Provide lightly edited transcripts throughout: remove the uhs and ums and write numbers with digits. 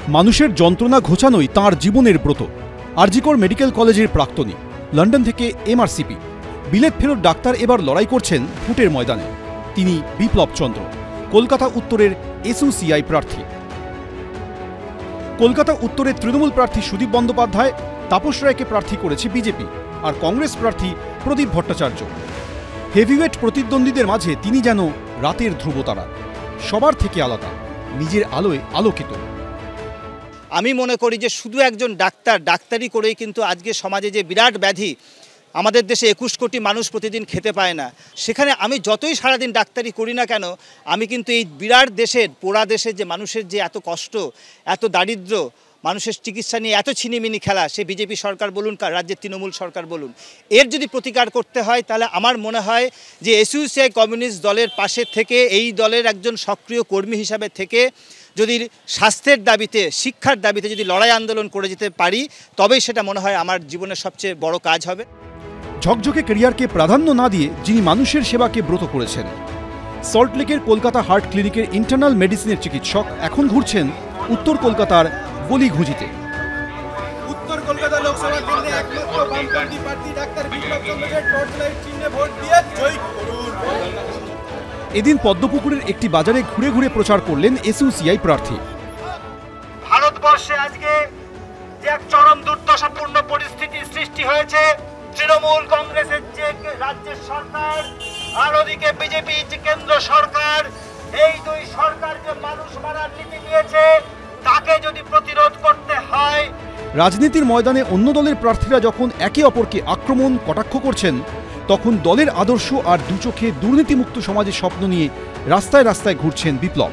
মানুষের যন্ত্রণা ঘোচানোই তাঁর জীবনের ব্রত। আরজিকর মেডিকেল কলেজের প্রাক্তনী, লন্ডন থেকে এমআরসিপি, বিলেত ফেরত ডাক্তার এবার লড়াই করছেন ভোটের ময়দানে। তিনি বিপ্লব চন্দ্র, কলকাতা উত্তরের এসইউসিআই প্রার্থী। কলকাতা উত্তরের তৃণমূল প্রার্থী সুদীপ বন্দ্যোপাধ্যায়, তাপস রায়কে প্রার্থী করেছে বিজেপি, আর কংগ্রেস প্রার্থী প্রদীপ ভট্টাচার্য। হেভিওয়েট প্রতিদ্বন্দ্বীদের মাঝে তিনি যেন রাতের ধ্রুবতারা, সবার থেকে আলাদা, নিজের আলোয় আলোকিত। আমি মনে করি যে শুধু একজন ডাক্তারি করেই কিন্তু আজকে সমাজে যে বিরাট ব্যাধি, আমাদের দেশে 21 কোটি মানুষ প্রতিদিন খেতে পায় না, সেখানে আমি যতই সারাদিন ডাক্তারি করি না কেন, আমি কিন্তু এই বিরাট দেশের, পোড়া দেশের যে মানুষের যে এত কষ্ট, এত দারিদ্র্য, মানুষের চিকিৎসা নিয়ে এত ছিনিমিনি খেলা, সে বিজেপি সরকার বলুন, রাজ্যের তৃণমূল সরকার বলুন, এর যদি প্রতিকার করতে হয় তাহলে আমার মনে হয় যে এসইউসিআই কমিউনিস্ট দলের পাশে থেকে, এই দলের একজন সক্রিয় কর্মী হিসাবে থেকে যদি স্বাস্থ্যের দাবিতে, শিক্ষার দাবিতে যদি লড়াই আন্দোলন করে যেতে পারি, তবেই সেটা মনে হয় আমার জীবনের সবচেয়ে বড় কাজ হবে। ঝকঝকে ক্যারিয়ারকে প্রাধান্য না দিয়ে যিনি মানুষের সেবাকে ব্রত করেছেন। সল্টলেকের কলকাতা হার্ট ক্লিনিকের ইন্টারনাল মেডিসিনের চিকিৎসক এখন ঘুরছেন উত্তর কলকাতার গলিঘুঁজিতে। উত্তর কলকাতা লোকসভা কেন্দ্রে একমাত্র বামপন্থী প্রার্থী ডাক্তার বিপ্লব চন্দ্রকে টর্চলাইট চিহ্নে ভোট দিয়ে জয়ী করুন। এদিন পদ্মপুকুরের একটি বাজারে ঘুরে ঘুরে প্রচার করলেন এসইউসিআই প্রার্থী। ভারতবর্ষে আজকে যে এক চরম দুর্দশাপূর্ণ পরিস্থিতি সৃষ্টি হয়েছে, তৃণমূল কংগ্রেসের যে রাজ্যের সরকার আর ওদিকে বিজেপি যে কেন্দ্র সরকার, এই দুই সরকার যে মানুষ মারার নীতি নিয়েছে, তাকে যদি প্রতিরোধ করতে হয়। রাজনীতির ময়দানে অন্য দলের প্রার্থীরা যখন একে অপরকে আক্রমণ কটাক্ষ করছেন, তখন দলের আদর্শ আর দুচোখে দুর্নীতিমুক্ত সমাজের স্বপ্ন নিয়ে রাস্তায় রাস্তায় ঘুরছেন বিপ্লব।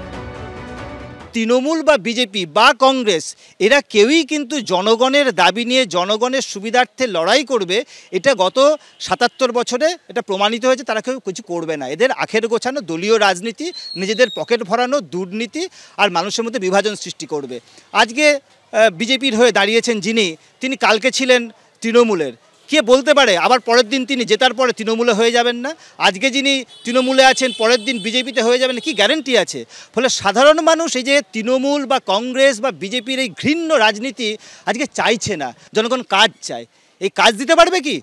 তৃণমূল বা বিজেপি বা কংগ্রেস, এরা কেউই কিন্তু জনগণের দাবি নিয়ে, জনগণের সুবিধার্থে লড়াই করবে, এটা গত ৭৭ বছরে এটা প্রমাণিত হয়েছে। তারা কেউ কিছু করবে না। এদের আখের গোছানো দলীয় রাজনীতি, নিজেদের পকেট ভরানো দুর্নীতি আর মানুষের মধ্যে বিভাজন সৃষ্টি করবে। আজকে বিজেপির হয়ে দাঁড়িয়েছেন যিনি, তিনি কালকে ছিলেন তৃণমূলের। কে বলতে পারে আবার পরের দিন তিনি জেতার পরে তৃণমূলে হয়ে যাবেন না? আজকে যিনি তৃণমূলে আছেন পরের দিন বিজেপিতে হয়ে যাবেন, কি গ্যারেন্টি আছে? ফলে সাধারণ মানুষ এই যে তৃণমূল বা কংগ্রেস বা বিজেপির এই ঘৃণ্য রাজনীতি আজকে চাইছে না। জনগণ কাজ চায়। এই কাজ দিতে পারবে কি?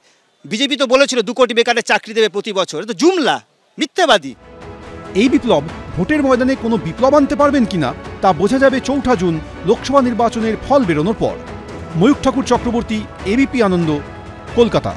বিজেপি তো বলেছিল 2 কোটি বেকারের চাকরি দেবে প্রতি বছর, তো জুমলা, মিথ্যাবাদী। এই বিপ্লব ভোটের ময়দানে কোনো বিপ্লব আনতে পারবেন কিনা তা বোঝা যাবে 4 জুন লোকসভা নির্বাচনের ফল বেরোনোর পর। ময়ূখ ঠাকুর চক্রবর্তী, এবিপি আনন্দ, কলকাতা।